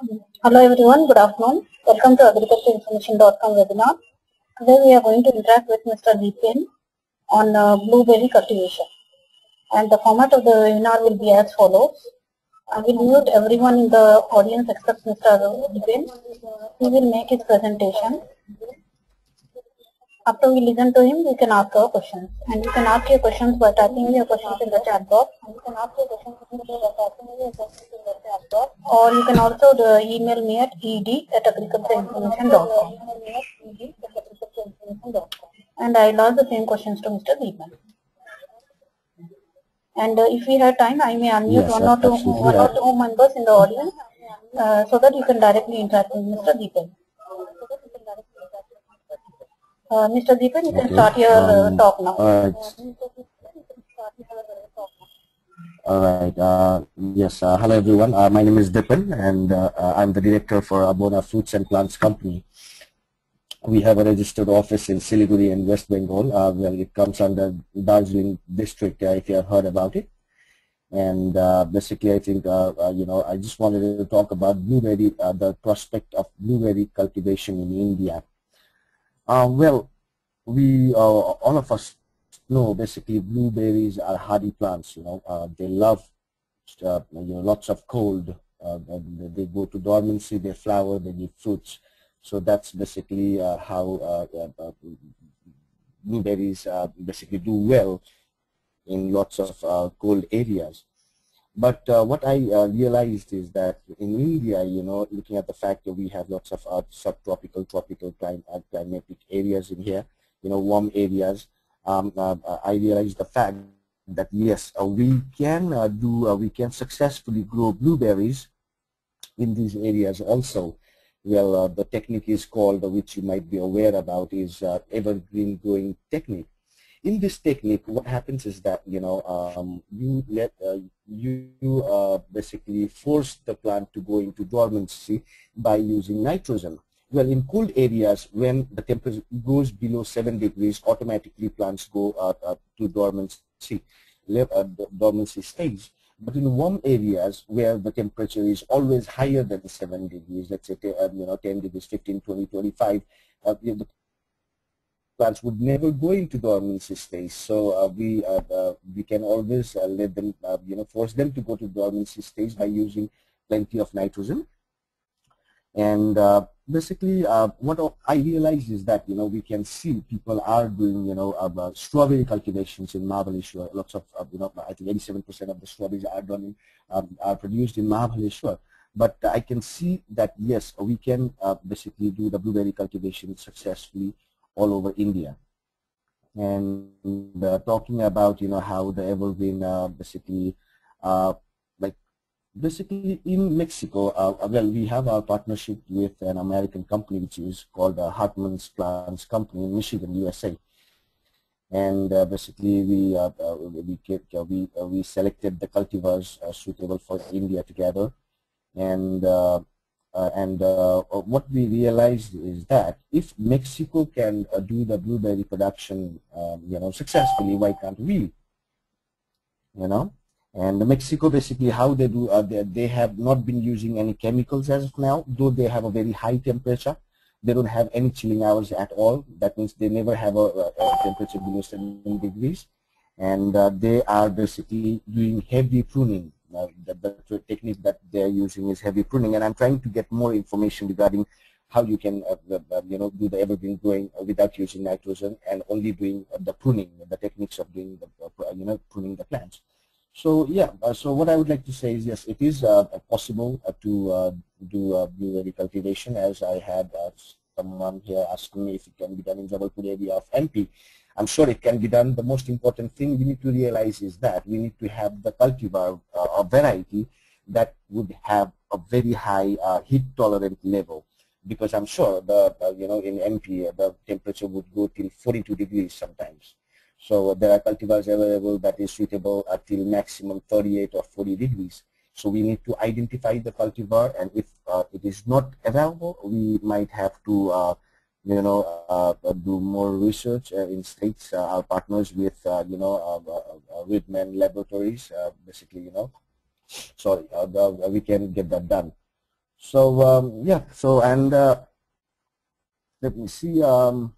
Hello everyone, good afternoon. Welcome to agricultureinformation.com webinar. Today we are going to interact with Mr. Dipen on blueberry cultivation. And the format of the webinar will be as follows. I will mute everyone in the audience except Mr. Dipen. He will make his presentation. After we listen to him, we can ask our questions. And you can ask your questions by typing your questions in the chat box. Or you can also email me at ed@agricultureinformation.com. And I'll ask the same questions to Mr. Dipen. And if we have time, I may unmute one or two members in the audience so that you can directly interact with Mr. Dipen. Mr. Dipen, you can start your talk now. All right. Yes. Hello, everyone. My name is Dipen, and I'm the director for Abonna Fruits and Plants Company. We have a registered office in Siliguri in West Bengal, where it comes under Darjeeling district, if you have heard about it. And basically, I think, I just wanted to talk about blueberry, the prospect of blueberry cultivation in India. Well, we, all of us know, basically, blueberries are hardy plants. They love, lots of cold. They go to dormancy, they flower, they give fruits. So that's basically how blueberries basically do well in lots of cold areas. But what I realized is that in India, looking at the fact that we have lots of subtropical, tropical climatic areas in here, warm areas, I realized the fact that yes, we can successfully grow blueberries in these areas also. Well, the technique is called, which you might be aware about, is evergreen growing technique. In this technique, what happens is that you basically force the plant to go into dormancy by using nitrogen. Well, in cold areas, when the temperature goes below 7 degrees, automatically plants go to dormancy stage. But in warm areas where the temperature is always higher than 7 degrees, let's say 10 degrees, 15, 20, 25, the plants would never go into dormancy stage. So we can always let them, force them to go to dormancy stage by using plenty of nitrogen. And basically, what I realized is that we can see people are doing strawberry cultivations in Mahabaleshwar. Lots of I think 87% of the strawberries are done are produced in Mahabaleshwar. But I can see that yes, we can basically do the blueberry cultivation successfully all over India. And talking about how the evergreen basically in Mexico, well, we have our partnership with an American company which is called Hartman's Plants Company in Michigan, USA. And basically, we selected the cultivars suitable for India together, and what we realized is that if Mexico can do the blueberry production, successfully, why can't we? And Mexico, basically, how they do, they have not been using any chemicals as of now, though they have a very high temperature. They don't have any chilling hours at all. That means they never have a temperature below 7 degrees. And they are basically doing heavy pruning. The technique that they're using is heavy pruning. And I'm trying to get more information regarding how you can, do the evergreen growing without using nitrogen and only doing the pruning, the techniques of doing the, pruning the plants. So yeah, so what I would like to say is yes, it is possible to do blueberry cultivation, as I had someone here asking me if it can be done in Jabalpur area of MP. I'm sure it can be done. The most important thing we need to realize is that we need to have the cultivar a variety that would have a very high heat tolerant level, because I'm sure the in MP the temperature would go till 42 degrees sometimes. So there are cultivars available that is suitable till maximum 38 or 40 degrees. So we need to identify the cultivar, and if it is not available, we might have to do more research in states. Our partners with Ridman Laboratories, basically, so we can get that done. So yeah, so and let me see. And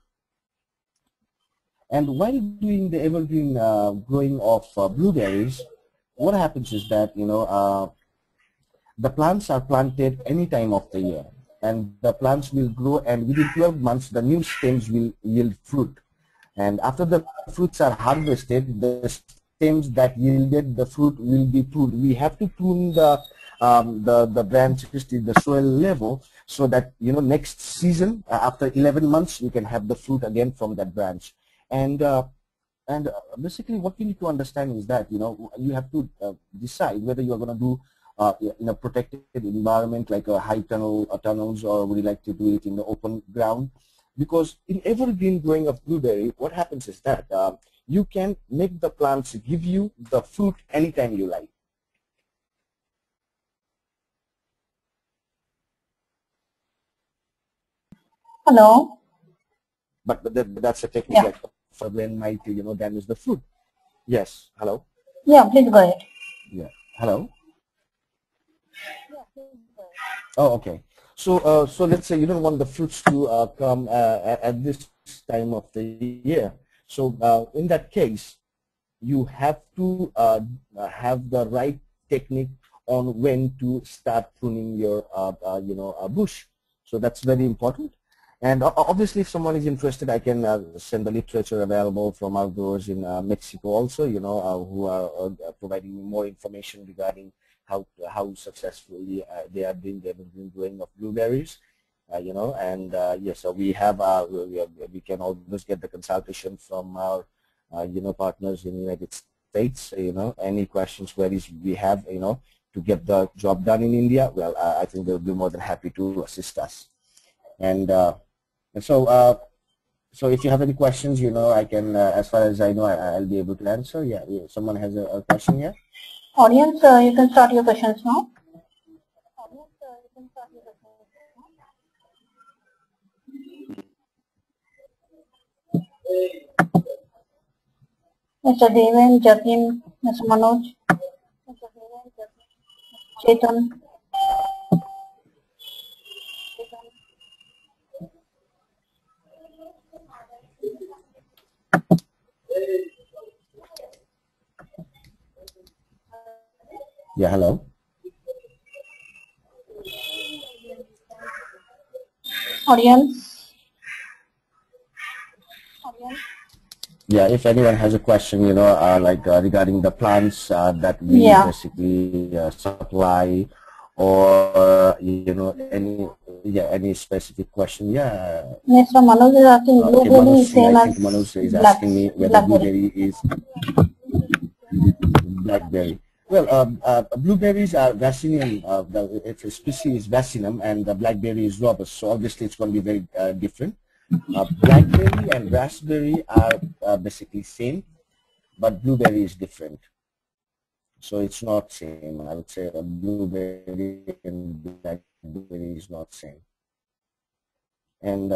while doing the evergreen growing of blueberries, what happens is that the plants are planted any time of the year, and the plants will grow, and within 12 months the new stems will yield fruit. And after the fruits are harvested, the stems that yielded the fruit will be pruned. We have to prune the branches to the soil level, so that next season, after 11 months, you can have the fruit again from that branch. And basically what we need to understand is that you have to decide whether you are going to do in a protected environment like a high tunnels, or would you like to do it in the open ground. Because in evergreen growing of blueberry, what happens is that you can make the plants give you the fruit anytime you like. Hello. But that's a technique, like for when might damage the fruit. Yes. Hello. Yeah, please go ahead. Yeah. Hello. Oh, okay. So, so let's say you don't want the fruits to come at this time of the year. So, in that case, you have to have the right technique on when to start pruning your, bush. So that's very important. And obviously, if someone is interested, I can send the literature available from outdoors in Mexico also, who are providing more information regarding how successfully they are doing the evergreen growing of blueberries. And yes, so we have we can always get the consultation from our partners in the United States. Any questions, queries we have, to get the job done in India, well, I think they'll be more than happy to assist us. And so if you have any questions, I can, as far as I know, I'll be able to answer. Yeah, someone has a question here. Audience, you can start your questions now. Mr. Deven, Jatin, Mr. Manoj, Chetan. Yeah, hello. Audience. Yeah, if anyone has a question, like regarding the plants that we basically supply, or any specific question, yeah. Mr. Manoj is asking blueberry is same I as think Manoj is asking me whether blueberry is blackberry. Well, blueberries are vaccinium. It's a species vacinum, and the blackberry is robust. So obviously, it's going to be very different. Blackberry and raspberry are basically same, but blueberry is different. So it's not same. I would say a blueberry and blackberry is not same. And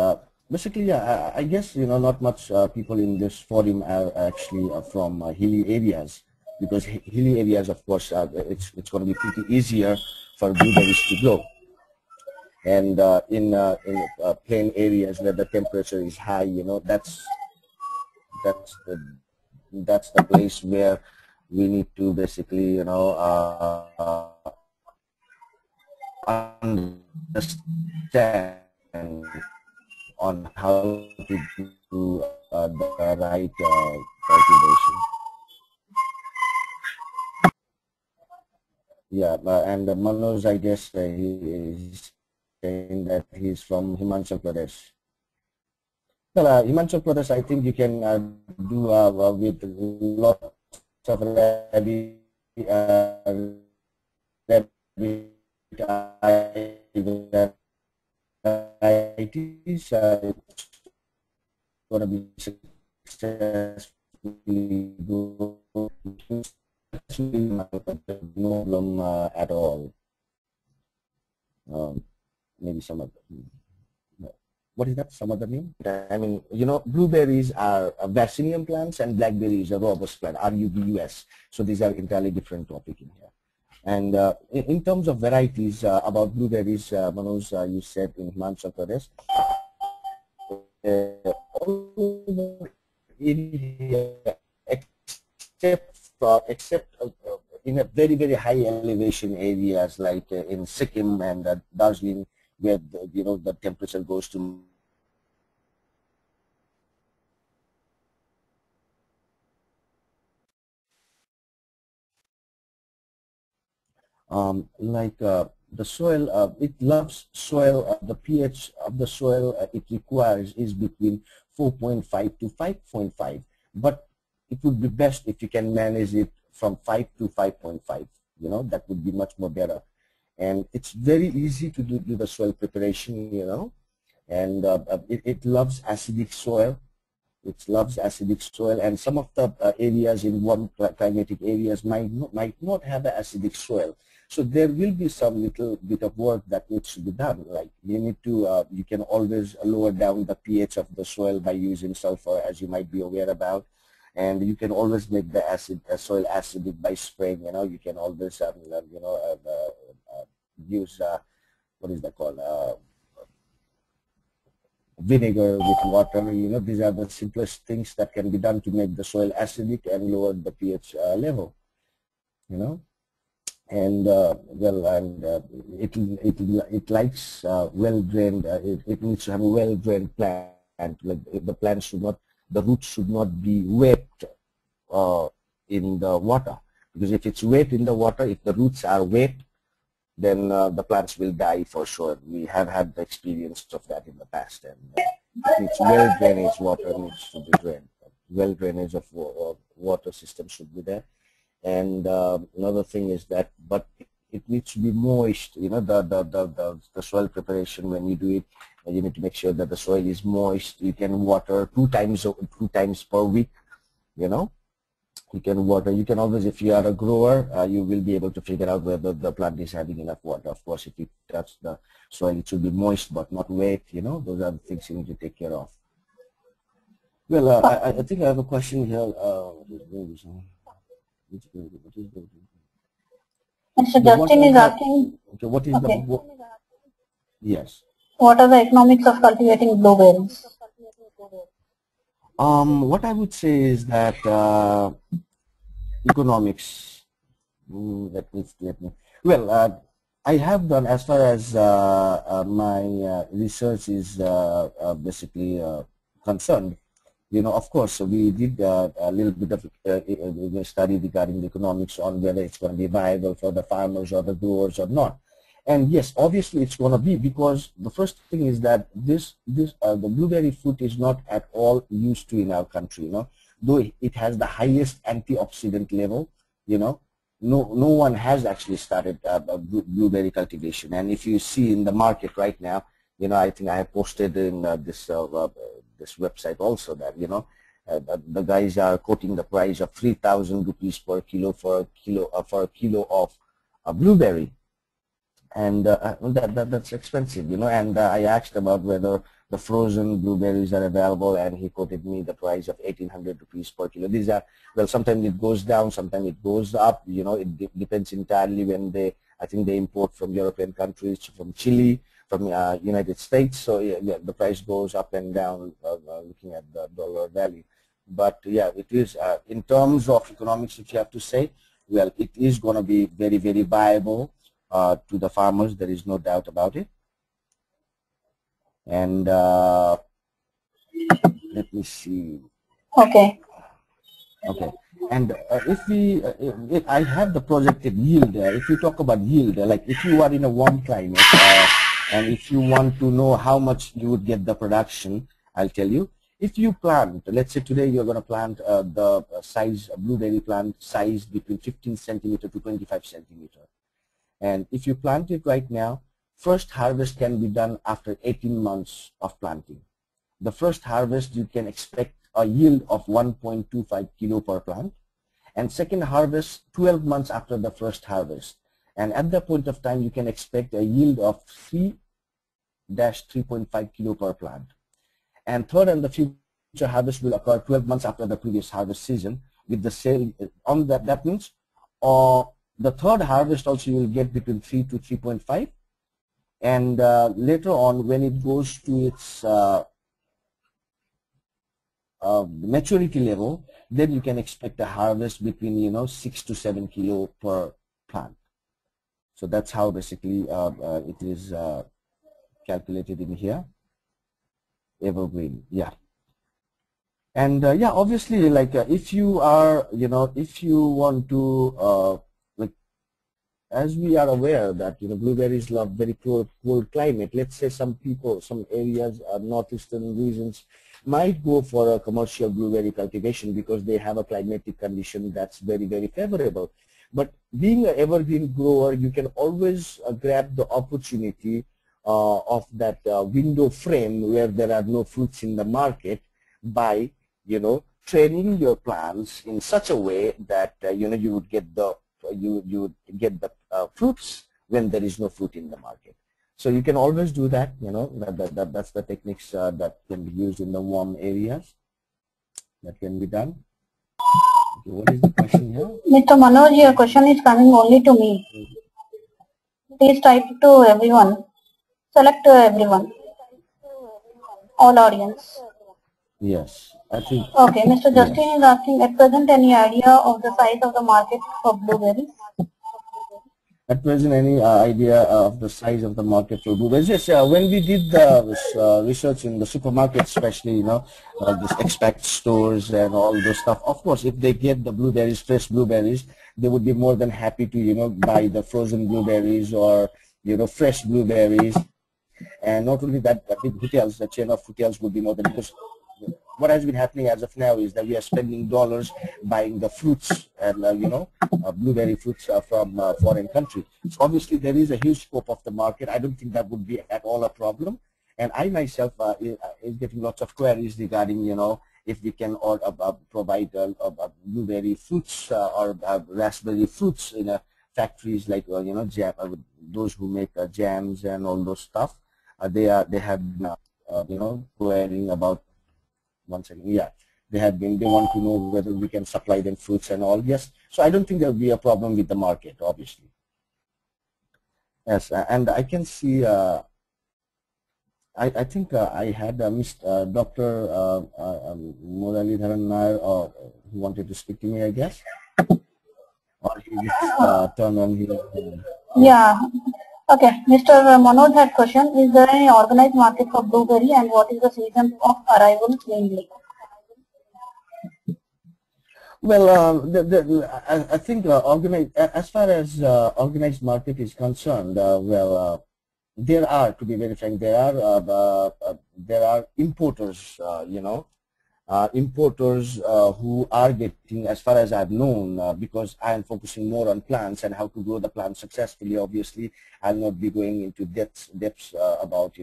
basically, yeah, I guess not much people in this forum are actually from hilly areas, because hilly areas, of course, it's going to be pretty easier for blueberries to grow. And in plain areas where the temperature is high, that's the place where we need to basically understand on how to do the right cultivation. Yeah, and Manoj, I guess he is saying that he's from Himachal Pradesh. Well, Himachal Pradesh, I think you can do with lots of rabbit varieties. It's going to be successfully grown. No problem at all. Maybe some other. What is that? Some other name? I mean, blueberries are vaccinium plants and blackberries are robust plant, RUBUS. So these are entirely different topic in here. And in terms of varieties about blueberries, Manoj, you said in Himachal Pradesh, all over India, except in a very, very high elevation areas like in Sikkim and Darjeeling, where the temperature goes to the soil, it loves soil, the pH of the soil it requires is between 4.5 to 5.5, but it would be best if you can manage it from 5 to 5.5, that would be much more better. And it's very easy to do the soil preparation, and it loves acidic soil. It loves acidic soil, and some of the areas in warm climatic areas might not have an acidic soil. So there will be some little bit of work that needs to be done. Like you can always lower down the pH of the soil by using sulfur, as you might be aware about, and you can always make the soil acidic by spraying. You can always use what is that called? Vinegar with water. These are the simplest things that can be done to make the soil acidic and lower the pH level. And it likes well drained. It needs to have a well drained plant. Like the roots should not be wet in the water, because if it's wet in the water, if the roots are wet, then the plants will die for sure. We have had the experience of that in the past, and it's well drainage. Water needs to be drained. Well drainage of water system should be there. And another thing is that, but it needs to be moist. The soil preparation, when you do it, you need to make sure that the soil is moist. You can water two times per week. You can water. You can always, if you are a grower, you will be able to figure out whether the plant is having enough water. Of course, if you touch the soil, it should be moist but not wet. Those are the things you need to take care of. Well, I think I have a question here. Mr. Justin is asking. Okay, what is the? Yes. What are the economics of cultivating blueberries? What I would say is that economics. Let me. Well, I have done, as far as my research is basically concerned. Of course, we did a little bit of study regarding the economics on whether it's going to be viable for the farmers or the growers or not. And yes, obviously it's going to be, because the first thing is that the blueberry fruit is not at all used to in our country. Though it has the highest antioxidant level, no one has actually started blueberry cultivation. And if you see in the market right now, I think I have posted in this website also that the guys are quoting the price of 3,000 rupees per kilo for a kilo of blueberry, and that's expensive, and I asked about whether the frozen blueberries are available, and he quoted me the price of 1,800 rupees per kilo. These are, well, sometimes it goes down, sometimes it goes up, it depends entirely when I think they import from European countries, from Chile, from United States. So yeah, the price goes up and down looking at the dollar value. But yeah, it is in terms of economics, if you have to say, well, it is going to be very, very viable to the farmers. There is no doubt about it. And let me see. Okay. Okay. And if I have the projected yield, if you talk about yield, like if you are in a warm climate, and if you want to know how much you would get the production, I'll tell you. If you plant, let's say today you're going to plant the blueberry plant size between 15 centimeter to 25 centimeter. And if you plant it right now, first harvest can be done after 18 months of planting. The first harvest, you can expect a yield of 1.25 kilo per plant. And second harvest, 12 months after the first harvest. And at that point of time, you can expect a yield of 3-3.5 kilo per plant. And third and the future harvest will occur 12 months after the previous harvest season with the sale on that. That means The third harvest also you will get between 3 to 3.5, and later on when it goes to its maturity level, then you can expect a harvest between 6 to 7 kilo per plant. So that's how basically it is calculated in here. Evergreen, yeah. And yeah, obviously, like if you are, if you want to, like, as we are aware that blueberries love very cold climate. Let's say some people, some areas, northeastern regions might go for a commercial blueberry cultivation because they have a climatic condition that's very, very favorable. But being an evergreen grower, you can always grab the opportunity of that window frame where there are no fruits in the market by training your plants in such a way that you would get the fruits when there is no fruit in the market. So you can always do that. That's the techniques that can be used in the warm areas. That can be done. Okay, what is the question here? Mr. Manoj, your question is coming only to me. Please type to everyone. Select everyone. All audience. Yes, I think. Okay, Mr. Justin is asking, at present, any idea of the size of the market for blueberries? At present, any idea of the size of the market for blueberries? Yes, when we did the research in the supermarket, especially, this expat stores and all those stuff, of course, if they get the blueberries, fresh blueberries, they would be more than happy to, buy the frozen blueberries or, fresh blueberries. And not only that, I think hotels, the chain of hotels would be more than, because what has been happening as of now is that we are spending dollars buying the fruits and blueberry fruits from foreign countries. So obviously there is a huge scope of the market. I don't think that would be at all a problem. And I myself is getting lots of queries regarding if we can provide blueberry fruits or raspberry fruits in factories like jam, those who make jams and all those stuff. They have querying about. Once again, yeah, they want to know whether we can supply them fruits and all. Yes, so I don't think there will be a problem with the market, obviously. Yes, and I can see. I think I had Mr. Dr. Muralidharan Nair, who wanted to speak to me, I guess, or he just turned on here. Yeah. Okay, Mr. Manoj had question, is there any organized market for blueberry and what is the season of arrival mainly? Well, I think organized, as far as organized market is concerned, there are, to be very frank, there are importers, importers who are getting, as far as I've known, because I am focusing more on plants and how to grow the plants successfully. Obviously, I'll not be going into depths about,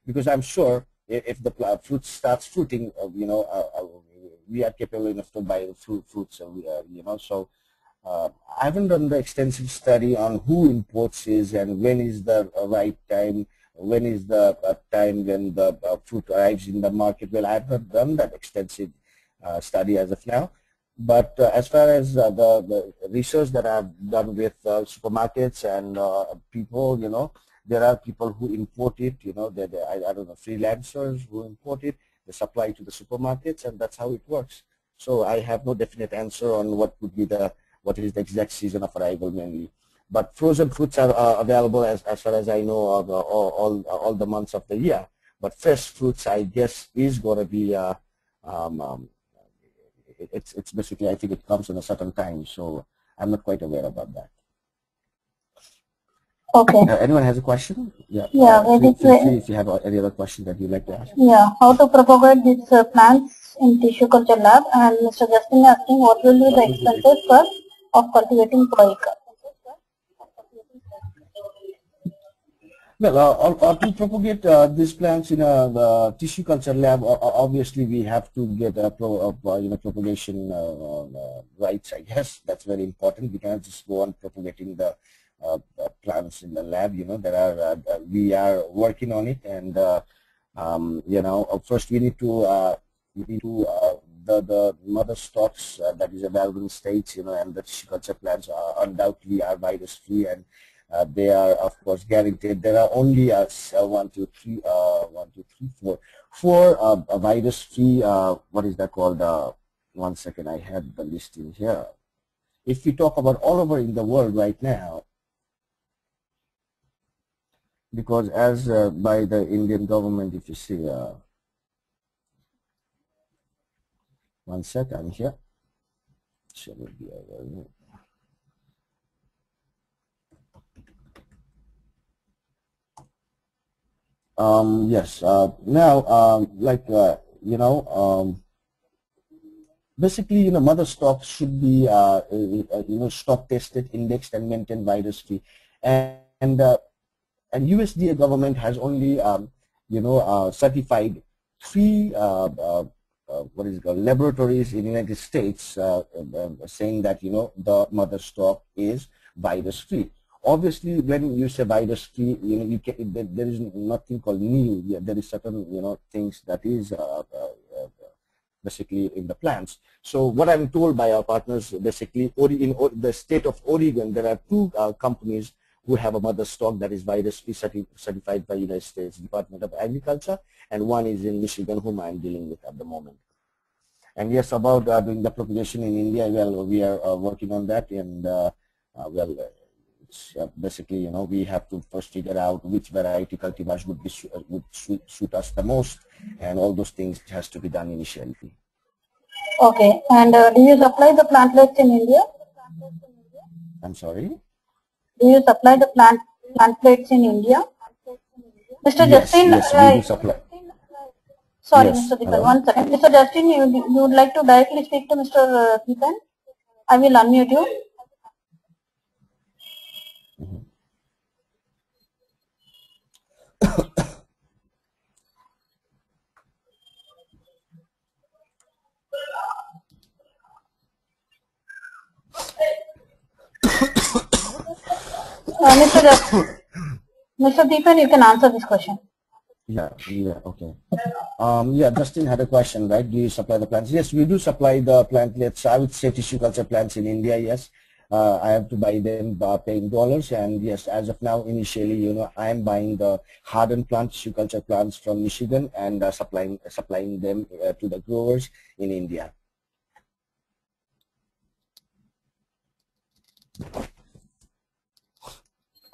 because I'm sure if the fruit starts fruiting, we are capable enough to buy fruits, so I haven't done the extensive study on who imports is and when is the right time, when is the time when the fruit arrives in the market. Well, I have not done that extensive study as of now. But as far as the research that I've done with supermarkets and people, there are people who import it, I don't know, freelancers who import it, they supply to the supermarkets, and that's how it works. So I have no definite answer on what is the exact season of arrival mainly. But frozen fruits are available as far as I know of all the months of the year. But fresh fruits, I guess, is going to be it's basically, I think it comes in a certain time. So I'm not quite aware about that. Okay. Anyone has a question? Yeah. Yeah. Feel free if you have any other question that you'd like to ask. Yeah. How to propagate these plants in tissue culture lab? And Mr. Justin asking, what will be the expenses of cultivating per acre? Well, to propagate these plants in a tissue culture lab, obviously we have to get a propagation rights. I guess that's very important. We cannot just go on propagating the plants in the lab. We are working on it, and first we need to the mother stocks that is available in states, and the tissue culture plants are undoubtedly are virus free, and they are of course guaranteed. There are only four virus free. What is that called? One second, I had the list in here. If we talk about all over in the world right now, because as by the Indian government, if you see, one second, I'm here. Shall it be yes. Now, basically, mother stock should be, stock tested, indexed, and maintained virus free, and USDA government has only, certified 3 what is it called, laboratories in the United States saying that the mother stock is virus free. Obviously, when you say virus free, there is nothing called new. There is certain things that is basically in the plants. So what I'm told by our partners, basically in the state of Oregon, there are 2 companies who have a mother stock that is virus free certified by United States Department of Agriculture, and one is in Michigan, whom I'm dealing with at the moment. And yes, about doing the propagation in India, well, we are working on that, and it's basically, we have to first figure out which variety cultivars would suit us the most, and all those things has to be done initially. Okay, and do you supply the plantlets in India? I'm sorry? Do you supply the plantlets in India? Mr. Yes, Justin, yes, we do supply. Sorry, Yes, Mr. Dipen, hello? one second. Mr. Justin, you would like to directly speak to Mr. Dipen? I will unmute you. Mr. Dipen, you can answer this question. Yeah, okay. Yeah, Justin had a question, right? Do you supply the plants? Yes, we do supply the plantlets. I would say tissue culture plants in India, yes. I have to buy them paying dollars, and yes, as of now, initially, I am buying the hardened plant tissue culture plants from Michigan and supplying them to the growers in India.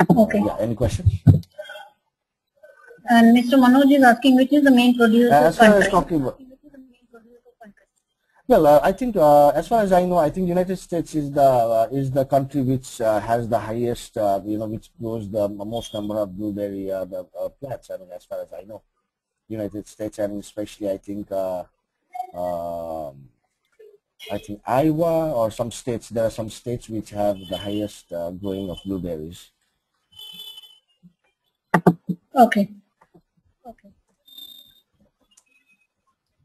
Okay. Yeah, any questions? And Mr. Manoj is asking which is the main producer country. Well, I think as far as I know, I think United States is the country which has the highest, which grows the most number of blueberry plants. I mean, as far as I know, United States, and especially I think Iowa or some states. There are some states which have the highest growing of blueberries. Okay.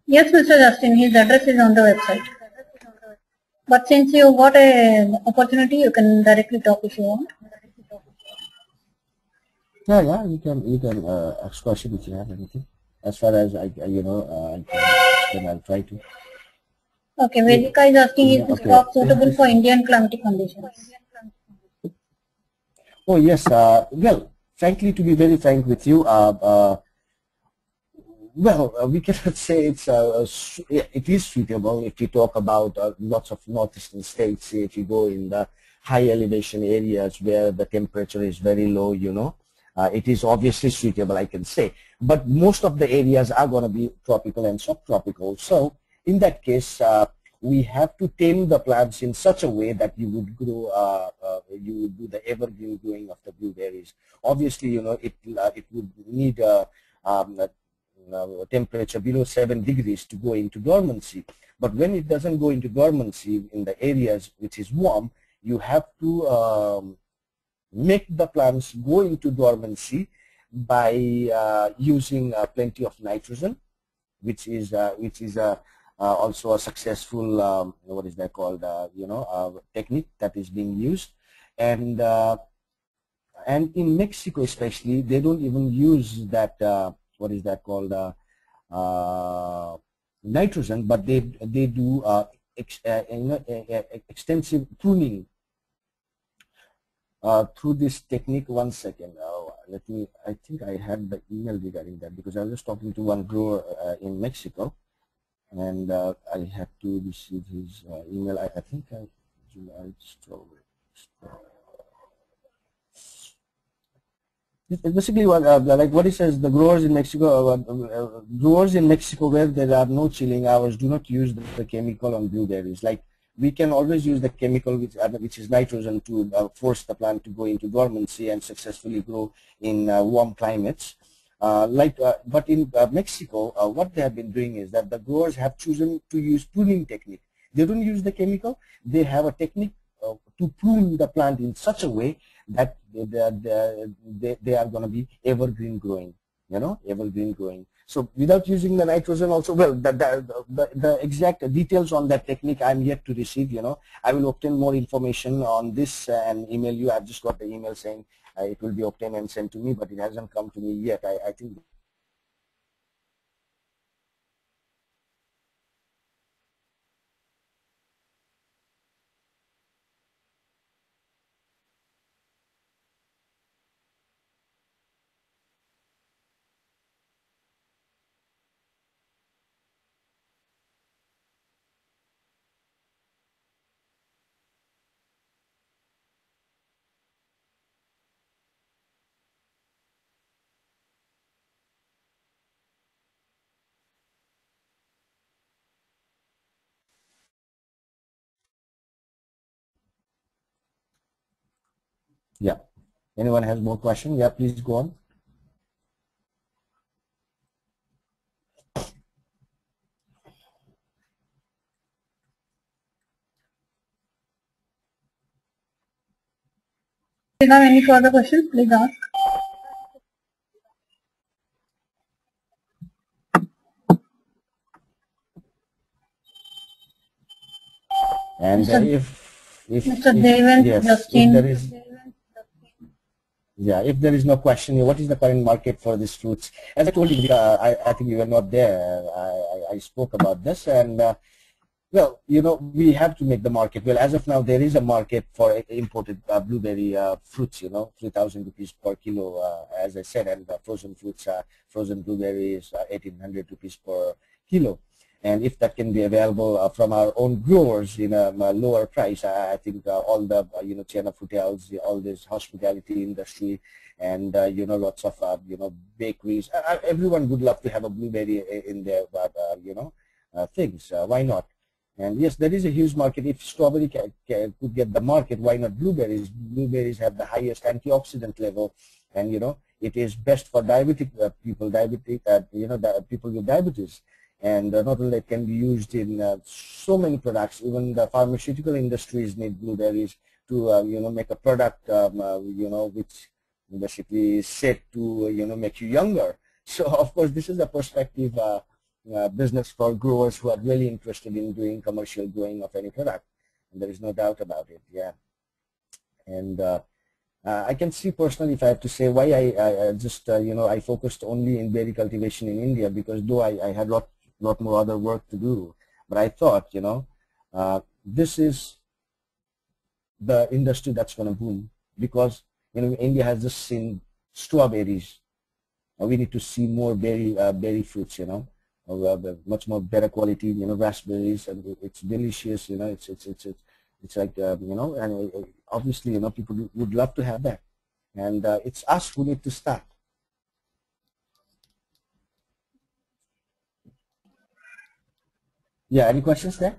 Yes, Mr. Justin, his address is on the website. But since you got an opportunity, you can directly talk if you want. Yeah, you can ask question if you have anything. As far as I can explain, I'll try to. Okay, Vedika is asking, is this crop suitable for Indian climatic conditions? Oh yes, well, frankly, to be very frank with you, we cannot say it is suitable if you talk about lots of northeastern states. If you go in the high elevation areas where the temperature is very low, it is obviously suitable, I can say. But most of the areas are going to be tropical and subtropical. So in that case, we have to tame the plants in such a way that you would grow, you would do the evergreen growing of the blueberries. Obviously, it would need temperature below 7 degrees to go into dormancy. But when it doesn't go into dormancy in the areas which is warm, you have to make the plants go into dormancy by using plenty of nitrogen, which is also a successful what is that called technique that is being used. And in Mexico especially, they don't even use that what is that called nitrogen, but they do extensive pruning through this technique. One second. Let me. I think I had the email regarding that, because I was just talking to one grower in Mexico, and I had to receive his email. I think I basically like what he says, the growers in Mexico, where there are no chilling hours, do not use the chemical on blueberries. Like, we can always use the chemical which is nitrogen to force the plant to go into dormancy and successfully grow in warm climates. But in Mexico, what they have been doing is that the growers have chosen to use pruning technique. They don't use the chemical. They have a technique to prune the plant in such a way that they are going to be evergreen growing, evergreen growing. So without using the nitrogen also, well, the exact details on that technique I'm yet to receive. I will obtain more information on this and email you. I've just got the email saying it will be obtained and sent to me, but it hasn't come to me yet. I think. Yeah. Anyone has more questions? Yeah, please go on. If you have any further questions, please ask. And if Mr. Dipen yes, if there is. Yeah, if there is no question, what is the current market for these fruits? As I told you, I think you were not there. I spoke about this, and well, we have to make the market. Well, as of now, there is a market for imported blueberry fruits. 3,000 rupees per kilo, as I said, and frozen fruits, frozen blueberries, 1,800 rupees per kilo. And if that can be available from our own growers in a lower price, I think all the chain of hotels, all this hospitality industry, and lots of bakeries, everyone would love to have a blueberry in their things. Why not? And yes, there is a huge market. If strawberry could get the market, why not blueberries? Blueberries have the highest antioxidant level, and it is best for diabetic people, people with diabetes. And not only it can be used in so many products, even the pharmaceutical industries need blueberries to make a product which basically is said to make you younger. So of course this is a prospective business for growers who are really interested in doing commercial growing of any product, and there is no doubt about it. Yeah. And I can see personally, if I have to say, why I just I focused only in berry cultivation in India, because though I had lot more other work to do, but I thought this is the industry that's going to boom, because India has just seen strawberries. We need to see more berry fruits, much more better quality, raspberries, and it's delicious, it's like and obviously people would love to have that, and it's us who need to start. Yeah, any questions there?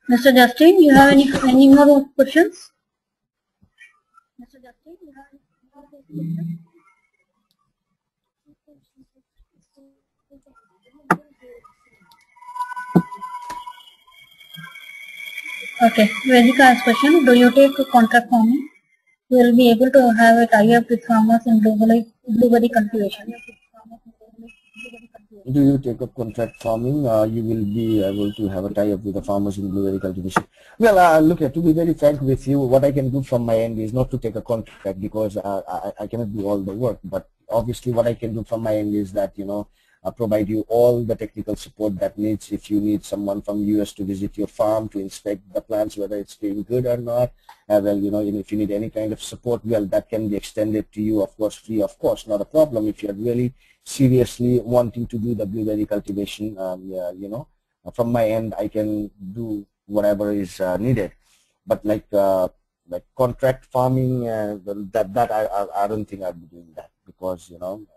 Mr. Justin, you have any more questions? Mr. Justin, you have any more questions? Okay, Vedika has question. Do you take contract farming? You will be able to have a tie-up with farmers in blueberry cultivation. Do you take up contract farming? You will be able to have a tie-up with the farmers in blueberry cultivation. Well, look, to be very frank with you, what I can do from my end is not to take a contract, because I cannot do all the work. But obviously, what I can do from my end is that provide you all the technical support that needs. If you need someone from US to visit your farm to inspect the plants, whether it's doing good or not, well, you know, if you need any kind of support, well, that can be extended to you, of course, free of cost, not a problem. If you're really seriously wanting to do the blueberry cultivation, yeah, you know, from my end, I can do whatever is needed. But like contract farming, well, that I don't think I'll be doing that, because, you know,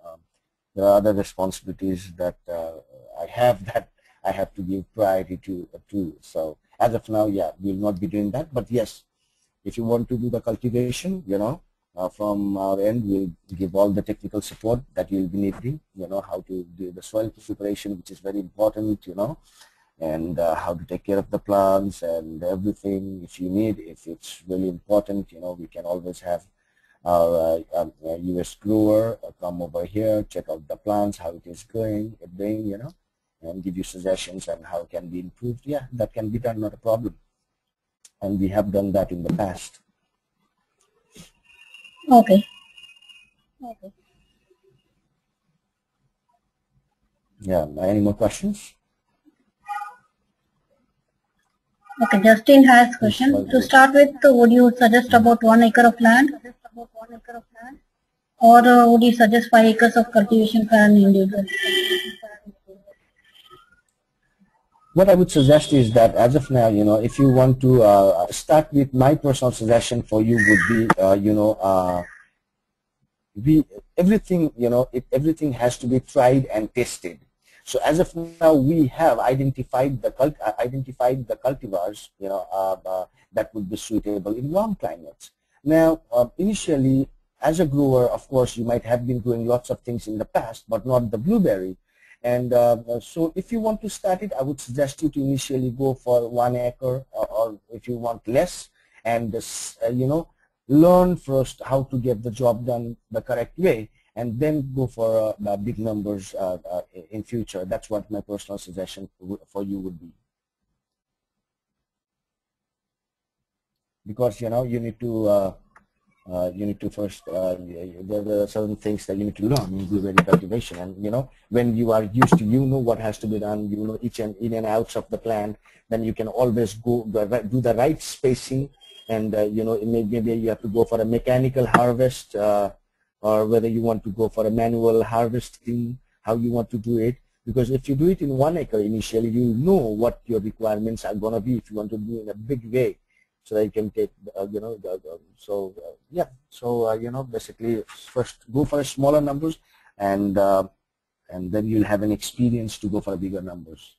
there are other responsibilities that I have that I have to give priority to. So as of now, yeah, we'll not be doing that. But yes, if you want to do the cultivation, you know, from our end, we'll give all the technical support that you'll be needing. You know, how to do the soil preparation, which is very important. You know, and how to take care of the plants and everything. If you need, if it's really important, you know, we can always have our US grower come over here, check out the plants, how it is going, you know, and give you suggestions on how it can be improved. Yeah, that can be done, not a problem. And we have done that in the past. Okay. Yeah, any more questions? Okay, Justin has a question. To start with, would you suggest about 1 acre of land? Or would you suggest 5 acres of cultivation for an individual? What I would suggest is that as of now, you know, if you want to start with, my personal suggestion for you would be, you know, everything, you know, everything has to be tried and tested. So as of now, we have identified the cultivars, you know, that would be suitable in warm climates. Now, initially, as a grower, of course, you might have been growing lots of things in the past, but not the blueberry. And so if you want to start it, I would suggest you to initially go for 1 acre, or if you want less, and you know, learn first how to get the job done the correct way, and then go for big numbers in future. That's what my personal suggestion for you would be. Because, you know, you need to first, there are certain things that you need to learn in blueberry cultivation. And, you know, when you are used to, you know what has to be done, you know each and in and outs of the plant, then you can always go do the right spacing. And, you know, maybe you have to go for a mechanical harvest, or whether you want to go for a manual harvesting, how you want to do it. Because if you do it in 1 acre initially, you know what your requirements are going to be if you want to do it in a big way, so that you can take, you know, yeah. So, you know, basically first go for a smaller numbers, and then you'll have an experience to go for bigger numbers.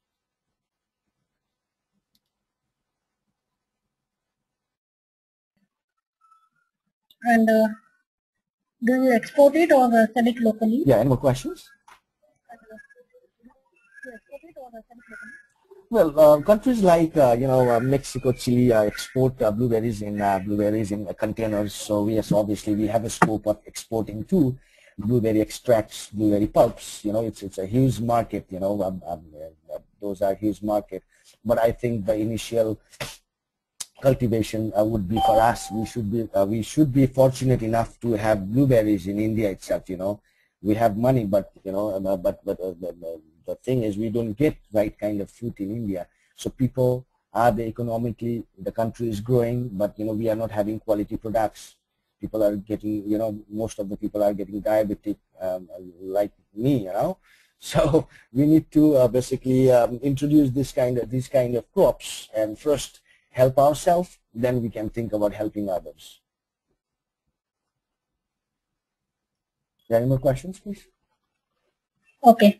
And do you export it or sell it locally? Yeah, any more questions? Well, countries like, you know, Mexico, Chile export blueberries in containers. So yes, obviously we have a scope of exporting to blueberry extracts, blueberry pulps. You know, it's a huge market. You know, those are huge market. But I think the initial cultivation would be for us. We should be fortunate enough to have blueberries in India itself. You know, we have money, but, you know, the thing is, we don't get right kind of fruit in India. So people are economically, the country is growing, but, you know, we are not having quality products. People are getting, you know, most of the people are getting diabetic, like me, you know. So we need to basically introduce these kind of crops, and first help ourselves, then we can think about helping others. Any more questions, please? Okay.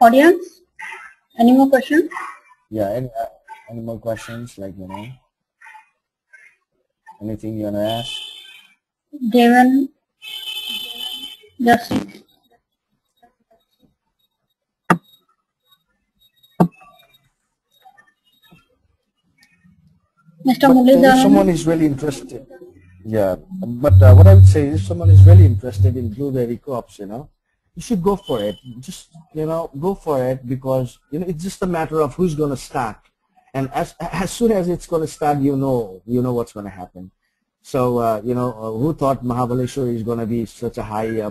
Audience, any more questions? Yeah, any more questions, like, you know, anything you want to ask? Devan, just Mr. If someone is really interested, yeah, but what I would say is, if someone is really interested in blueberry crops, you know, you should go for it. Just, you know, go for it, because, you know, it's just a matter of who's going to start. And as soon as it's going to start, you know what's going to happen. So, who thought Mahabaleshwar is going to be such a high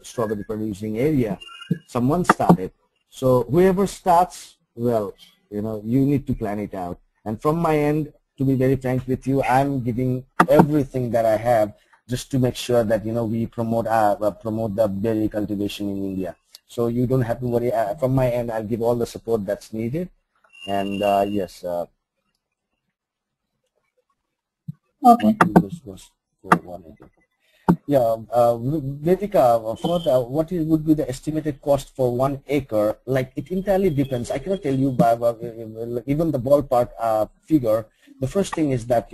strawberry producing area? Someone started. So whoever starts, well, you need to plan it out. And from my end, to be very frank with you, I'm giving everything that I have just to make sure that, we promote the berry cultivation in India. So you don't have to worry. From my end, I'll give all the support that's needed. And yes, Okay. this was for 1 acre. Yeah, Vedika, what would be the estimated cost for 1 acre? Like, it entirely depends. I cannot tell you by even the ballpark figure. The first thing is that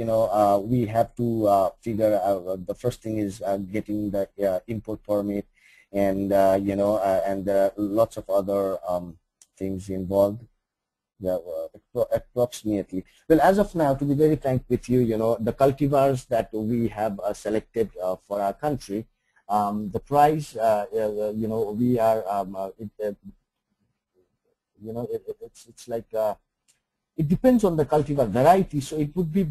we have to figure out. The first thing is getting the import permit, and and there are lots of other things involved. Yeah, approximately. Well, as of now, to be very frank with you, the cultivars that we have selected for our country, the price, we are, it's like, it depends on the cultivar variety. So it would be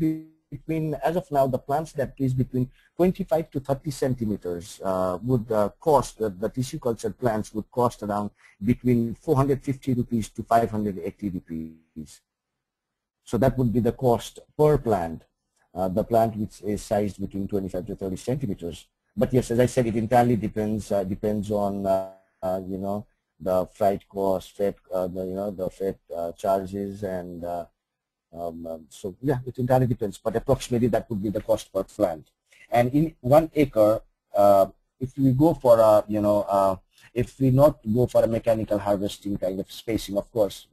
between, as of now, the plants that is between 25 to 30 centimeters would cost, the tissue cultured plants would cost around between 450 rupees to 580 rupees. So that would be the cost per plant, the plant which is sized between 25 to 30 centimeters. But yes, as I said, it entirely depends on, the freight cost, the freight charges, and so yeah, it entirely depends, but approximately that would be the cost per plant. And in 1 acre, if we go for a, if we not go for a mechanical harvesting kind of spacing, of course,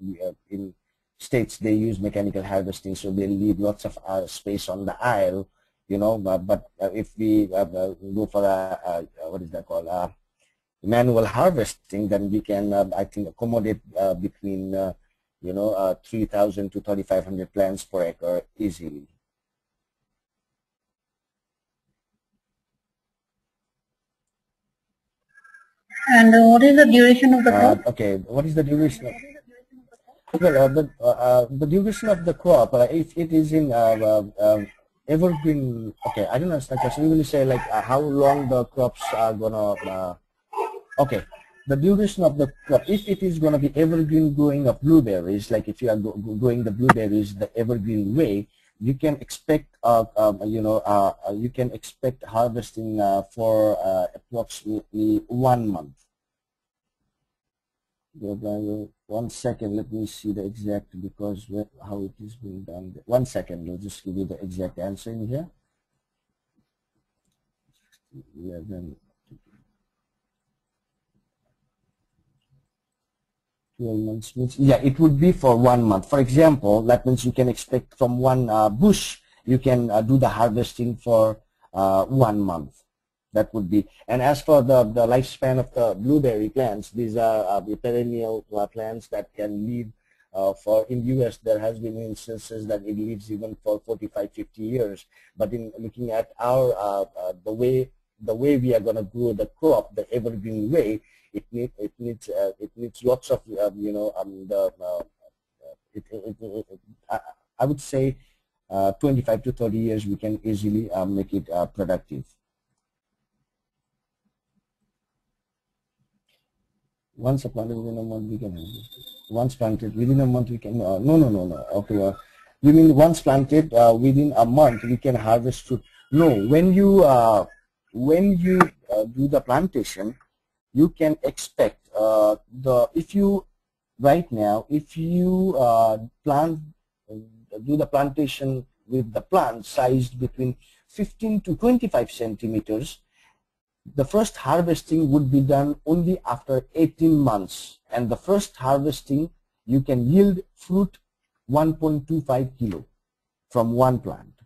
in states they use mechanical harvesting, so they leave lots of space on the aisle, but if we go for a what is that called, manual harvesting, then we can, I think, accommodate between 3,000 to 3,500 plants per acre easily. And what is the duration of the crop? Okay, what is the duration of, well, the duration of the crop, if it is in evergreen, okay, I don't understand the question. You will say like how long the crops are gonna, okay, the duration of the crop, if it is going to be evergreen growing of blueberries, like if you are growing the blueberries the evergreen way, you can expect you can expect harvesting for approximately 1 month. 1 second, let me see the exact, because how it is being done. 1 second, we'll just give you the exact answer in here. 11, 12 months means, yeah, it would be for 1 month. For example, that means you can expect from one bush, you can do the harvesting for 1 month. That would be. And as for the lifespan of the blueberry plants, these are the perennial plants that can live for, in US there has been instances that it lives even for 45, 50 years. But in looking at our the way we are going to grow the crop, the evergreen way, it needs lots of I would say 25 to 30 years we can easily make it productive. Once planted within a month we can have it. Once planted within a month we can no. Okay, you mean once planted within a month we can harvest fruit? No, when you do the plantation, you can expect if you right now, if you do the plantation with the plant sized between 15 to 25 centimeters, the first harvesting would be done only after 18 months, and the first harvesting you can yield fruit 1.25 kilo from one plant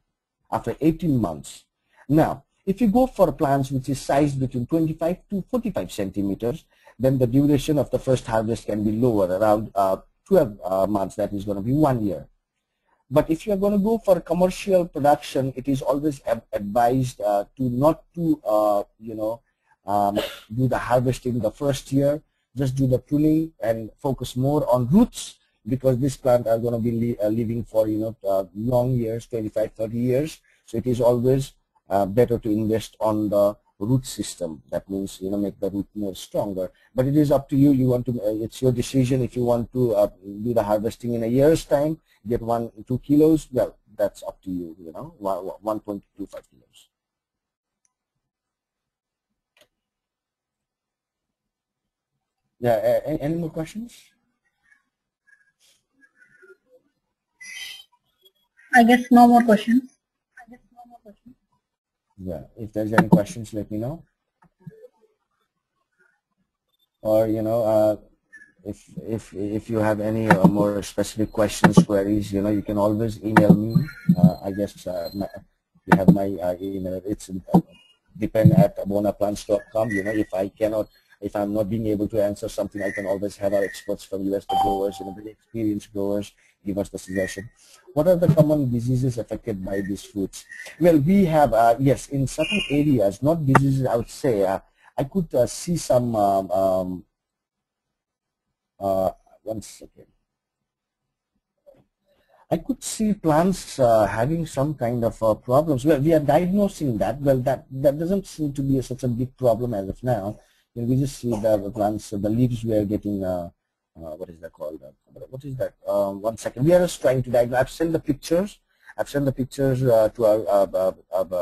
after 18 months. Now, if you go for plants which is sized between 25 to 45 centimeters, then the duration of the first harvest can be lower, around 12 months, that is going to be 1 year. But if you are going to go for commercial production, it is always advised to not to do the harvesting the first year. Just do the pruning and focus more on roots, because this plant are going to be living for long years, 25, 30 years. So it is always better to invest on the root system. That means, you know, make the root more stronger. But it is up to you. You want to, it's your decision. If you want to do the harvesting in a year's time, get 1-2 kilos, well, that's up to you, you know, 1.25 kilos. Yeah, any more questions? I guess no more questions. Yeah, if there's any questions, let me know. Or, you know, if you have any more specific questions, queries, you know, you can always email me. I guess you have my email. It's dipen@abonnaplants.com. You know, if I'm not being able to answer something, I can always have our experts from US, the growers, you know, very experienced growers, give us the suggestion. What are the common diseases affected by these fruits? Well, we have, yes, in certain areas, not diseases, I would say, I could see some, one second. I could see plants having some kind of problems. Well, we are diagnosing that. Well, that doesn't seem to be such a big problem as of now. You know, we just see the plants, the leaves we are getting, what is that called? What is that? 1 second. We are just trying to diagnose. I've sent the pictures. I've sent the pictures to our